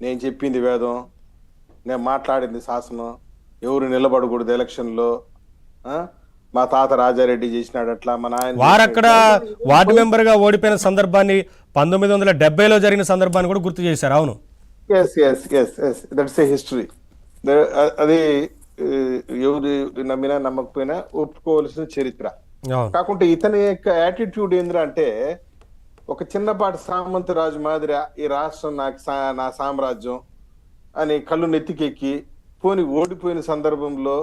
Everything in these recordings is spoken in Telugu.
నేను చెప్పింది వేదం, నేను మాట్లాడింది శాసనం, ఎవరు నిలబడకూడదు ఎలక్షన్లో. ఆ? మా తాత రాజారెడ్డి చేసినాడు అట్లా, మా నాయన చేసినాడు వారక్కడ ఇట్లా. వార్డు మెంబర్గా ఓడిపోయిన సందర్భాన్ని 1970లో జరిగిన సందర్భాన్ని కూడా గుర్తు చేశారు. అవును. Yes yes yes yes that's a history. అది ఆ, ఎవరు నమ్మినా నమ్మకపోయినా ఒప్పుకోవాల్సిన చరిత్ర. అవును. కాకుంటే ఇతని యొక్క యాటిట్యూడ్ ఏంద్రా అంటే, ఒక చిన్నపాటి సామంతరాజు మాదిరి ఈ రాష్ట్రం నాకు నా సామ్రాజ్యం అని కళ్ళు నెత్తికెక్కి పోని ఓడిపోయిన సందర్భంలో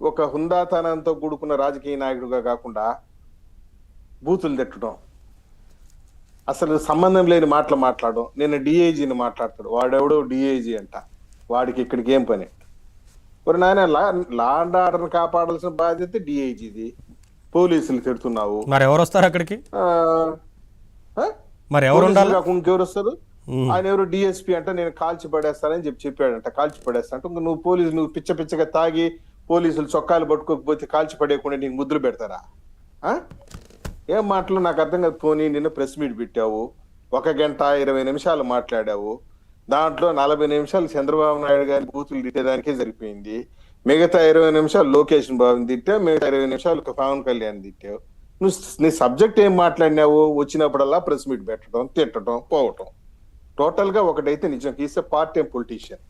ఒక హుందాతనంతో కూడుకున్న రాజకీయ నాయకుడిగా కాకుండా బూతులు తిట్టడం, అసలు సంబంధం లేని మాటలు మాట్లాడడం. నేను డిఐజీని మాట్లాడతాడు, వాడెవడో డిఐజీ అంట, వాడికి ఇక్కడికి ఏం పని? మరి నాయన లా అండ్ ఆర్డర్ కాపాడాల్సిన బాధ్యత డిఐజీది, పోలీసులు తిడుతున్నావు. మరి ఎవరు వస్తారు అక్కడికి? ఆ, ఆ? మరి ఎవరు ఉండాలి? కాకుండా ఇంకెవరు వస్తారు? ఆయన ఎవరు డిఎస్పీ అంట, నేను కాల్చి పడేస్తానని చెప్పాడంట. కాల్చి పడేస్తా అంటే నువ్వు పోలీసులు, నువ్వు పిచ్చ పిచ్చగా తాగి పోలీసులు చొక్కాలు పట్టుకోకపోతే కాల్చి పడేయకుండా నీకు ముద్దులు పెడతారా? ఆ? ఏం మాటలు నాకు అర్థం కాదు. పోనీ నిన్న ప్రెస్ మీట్ పెట్టావు, 1 గంట 20 నిమిషాలు మాట్లాడావు, దాంట్లో 40 నిమిషాలు చంద్రబాబు నాయుడు గారి బూతులు తిట్టేదానికే సరిపోయింది. మిగతా 20 నిమిషాలు లోకేష్ బాబుని తిట్టావు, మిగతా 20 నిమిషాలు పవన్ కళ్యాణ్ తిట్టావు. నువ్వు నీ సబ్జెక్ట్ ఏం మాట్లాడినావు? వచ్చినప్పుడల్లా ప్రెస్ మీట్ పెట్టడం, తిట్టడం, పోవటం. టోటల్ గా ఒకటైతే నిజం, is a part time politician,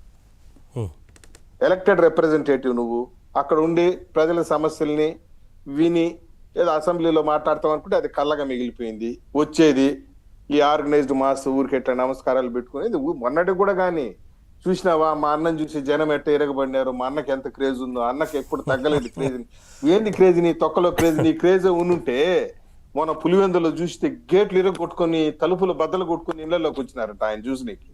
elected representative. నువ్వు అక్కడ ఉండి ప్రజల సమస్యల్ని విని ఏదో అసెంబ్లీలో మాట్లాడతాం అనుకుంటే అది కళ్ళగా మిగిలిపోయింది. వచ్చేది ఈ ఆర్గనైజ్డ్ మాస్ ఊరికెట్లా నమస్కారాలు పెట్టుకునేది. మొన్నటికి కూడా కానీ చూసినావా, మా అన్నని చూసి జనం ఎట్ట ఎరగబడినారు, మా అన్నకి ఎంత క్రేజ్ ఉందో, అన్నకి ఎప్పుడు తగ్గలేదు క్రేజ్. ఏంది క్రేజ్? నీ తొక్కలో క్రేజ్. నీ క్రేజ్ ఉంటే మొన్న పులివెందులో చూస్తే గేట్లు ఇరగొట్టుకొని తలుపులు బద్దలు కొట్టుకుని ఇళ్లలోకి వచ్చినారంట ఆయన చూసినకి.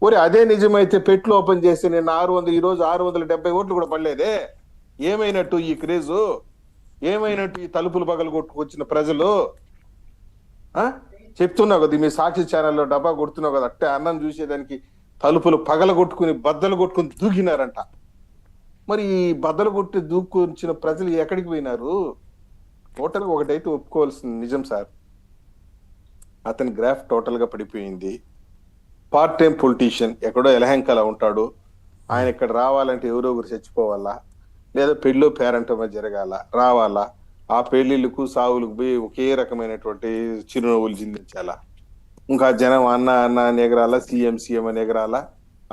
ఒరే అదే నిజమైతే పెట్లు ఓపెన్ చేసి నేను 600, ఈ రోజు 670 ఓట్లు కూడా పడలేదే. ఏమైనట్టు ఈ క్రేజు? ఏమైనట్టు ఈ తలుపులు పగలు కొట్టుకొచ్చిన ప్రజలు? ఆ చెప్తున్నావు కదా, మీ సాక్షి ఛానల్లో డబ్బా కొడుతున్నావు కదా, అట్టే అన్నం చూసేదానికి తలుపులు పగల కొట్టుకుని బద్దలు కొట్టుకుని దూకినారంట. మరి ఈ బద్దలు కొట్టి దూకొచ్చిన ప్రజలు ఎక్కడికి పోయినారు? టోటల్ గా ఒకటైతే ఒప్పుకోవాల్సిన నిజం సార్, అతని గ్రాఫ్ టోటల్ గా పడిపోయింది. పార్ట్ టైం పొలిటీషియన్, ఎక్కడో ఎలహంకల ఉంటాడు. ఆయన ఇక్కడ రావాలంటే ఎవరో ఒకరు చచ్చిపోవాలా, లేదా పెళ్ళో పేరంటమో జరగాల, రావాలా. ఆ పెళ్లిళ్ళకు సావులకు పోయి ఒకే రకమైనటువంటి చిరునవ్వులు చిందించాలా. ఇంకా జనం అన్న అన్న అని ఎగరాలా, సీఎం సీఎం అని ఎగరాలా.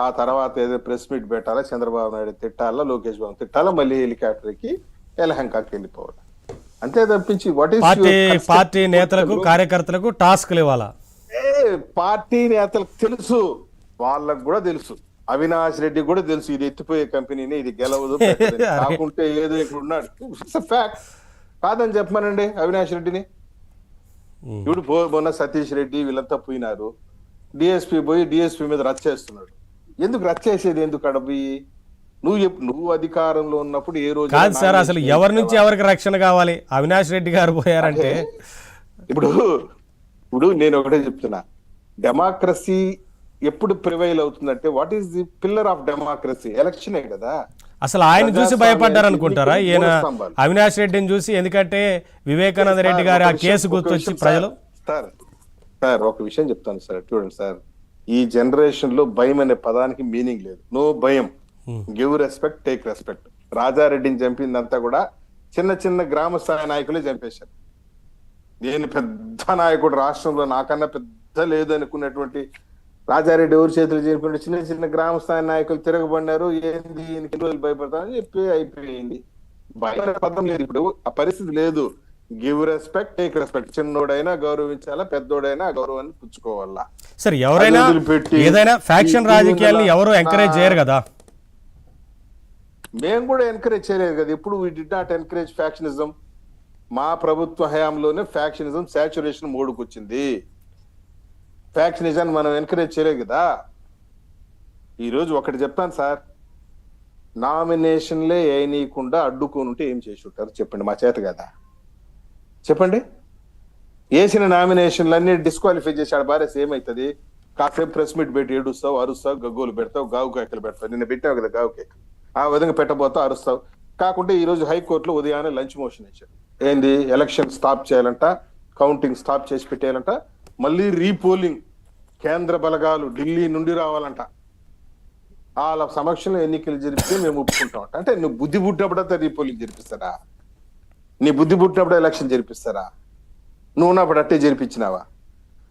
ఆ తర్వాత ఏదో ప్రెస్ మీట్ పెట్టాలా, చంద్రబాబు నాయుడు తిట్టాలా, లోకేష్ బాబు తిట్టాలా, మళ్ళీ హెలికాప్టర్కి ఎలహంకాకి వెళ్ళిపోవాలి. అంతే తప్పించి వాట్ ఈస్ పార్టీ నేతలకు కార్యకర్తలకు టాస్క్లు ఇవ్వాలా? పార్టీ నేతలకు తెలుసు, వాళ్ళకు కూడా తెలుసు, అవినాష్ రెడ్డి కూడా తెలుసు ఇది ఎత్తిపోయే కంపెనీని, ఇది గెలవదు. కాకుంటే ఏదో ఇక్కడ ఉన్నాడు, ఫ్యాక్ట్ కాదని చెప్పమనండి అవినాష్ రెడ్డిని. ఇప్పుడు మొన్న సతీష్ రెడ్డి వీళ్ళంతా పోయినారు, డిఎస్పీ పోయి డిఎస్పీ మీద రచ్చ చేస్తున్నాడు. ఎందుకు రచ్చ చేసేది? ఎందుకు అడబోయి? నువ్వు అధికారంలో ఉన్నప్పుడు ఏ రోజు కాదు సార్, అసలు ఎవరి నుంచి ఎవరికి రక్షణ కావాలి? అవినాష్ రెడ్డి గారు పోయారంటే ఇప్పుడు నేను ఒకటే చెప్తున్నా, డెమోక్రసీ ఎప్పుడు ప్రివైల్ అవుతుందంటే, what is the pillar of democracy? ఎలక్షనే కదా. అసలు ఆయన చూసి భయపడ్డారు అనుకుంటారా ఈయన అవినాష్ రెడ్డిని చూసి? ఎందుకంటే వివేకానంద రెడ్డి గారి ఆ కేసు గుర్తొచ్చి ప్రజలు. సార్ ఒక విషయం చెప్తాను సార్, చూడండి సార్, ఈ జనరేషన్ లో భయం అనే పదానికి మీనింగ్ లేదు. నో భయం, గివ్ రెస్పెక్ట్, టేక్ రెస్పెక్ట్. రాజారెడ్డిని చంపిందంతా కూడా చిన్న చిన్న గ్రామ స్థాయి నాయకులే చంపేశారు. నేను పెద్ద నాయకుడు రాష్ట్రంలో నాకన్నా పెద్ద లేదు అనుకున్నటువంటి రాజారెడ్డి ఎవరి చేతులు చేరిపోయిన చిన్న చిన్న గ్రామ స్థాయి నాయకులు తిరగబడినారు. ఏంది ఎన్ని రోజులు భయపడతానని చెప్పి అయిపోయింది. భయం పదం లేదు, ఇప్పుడు ఆ పరిస్థితి లేదు. Give respect, take respect. చిన్నోడైనా గౌరవించాలా, పెద్దోడైనా గౌరవాన్ని పుచ్చుకోవాలా. సరే, ఎవరైనా ఏదైనా ఫ్యాక్షన్ రాజకీయాల్ని ఎవరు ఎంకరేజ్ చేయరు కదా. మేము కూడా ఎంకరేజ్ చేయలేదు కదా ఎప్పుడు. We did not encourage factionism. మా ప్రభుత్వ హయాంలోనే ఫ్యాక్షనిజం సాచురేషన్ మోడుకు వచ్చింది. ఫ్యాక్షనిజాన్ని మనం ఎంకరేజ్ చేయలేదు కదా. ఈరోజు ఒకటి చెప్తాను సార్, నామినేషన్లే వేయనీయకుండా అడ్డుకొని ఉంటే ఏం చేసి ఉంటారు చెప్పండి? మా చేత కదా, చెప్పండి. వేసిన నామినేషన్లన్నీ డిస్క్వాలిఫై చేశాడు భార్య, ఏమవుతుంది? కాసేపు ప్రెస్ మీట్ పెట్టి ఏడుస్తావు, అరుస్తావు, గగ్గోలు పెడతావు, గావు కేకలు పెడతావు. నిన్న పెట్టావు కదా గావు కేక, ఆ విధంగా పెట్టబోతావు, అరుస్తావు. కాకుంటే ఈ రోజు హైకోర్టులో ఉదయాన్నే లంచ్ మోషన్ ఇచ్చాడు. ఏంది? ఎలక్షన్ స్టాప్ చేయాలంట, కౌంటింగ్ స్టాప్ చేసి పెట్టేయాలంట, మళ్ళీ రీపోలింగ్ కేంద్ర బలగాలు ఢిల్లీ నుండి రావాలంట, వాళ్ళ సమక్షంలో ఎన్నికలు జరిపితే మేము ఒప్పుకుంటాం అంటే నువ్వు బుద్ధి పుట్టినప్పుడంతా రీపోలింగ్ జరిపిస్తారా? నీ బుద్ధి పుట్టినప్పుడు ఎలక్షన్ జరిపిస్తారా? నువ్వు ఉన్నప్పుడు అట్టే జరిపించినావా?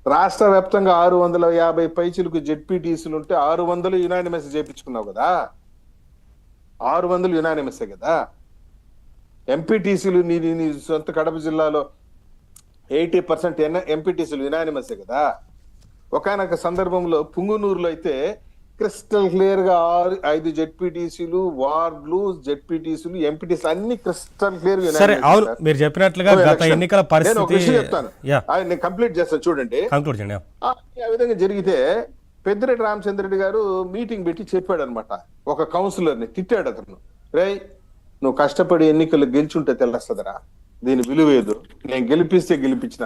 రాష్ట్ర వ్యాప్తంగా 650 పైచిలకు జెడ్పీటీసీలు ఉంటే 600 యునానిమస్ చేయించుకున్నావు కదా, 600 యునానిమసే కదా. ఎంపీటీసీలు నీ సొంత కడప జిల్లాలో 80% ఎంపీటీసీలు యునానిమసే కదా. ఒకనొక సందర్భంలో పుంగునూరులో అయితే క్రిస్టల్ క్లియర్ గా 5 జెడ్పీటీసీలు, వార్డులు, జెడ్పీటీసీలు, ఎంపీటీసీలు అన్ని క్రిస్టల్ క్లియర్ గా. సరే, అవును, మీరు చెప్పినట్లుగా గత ఎన్నికల పరిస్థితి చెప్తాను, నేను కంప్లీట్ చేస్తాను చూడండి. ఆ విధంగా జరిగితే పెద్దిరెడ్డి రామచంద్రరెడ్డి గారు మీటింగ్ పెట్టి చెప్పాడు అనమాట. ఒక కౌన్సిలర్ ని తిట్టాడు. అతను, రేయ్ నువ్వు కష్టపడి ఎన్నికలు గెలిచుంటే తెలుస్తుందరా దీని విలువేదు, నేను గెలిపిస్తే గెలిపించిన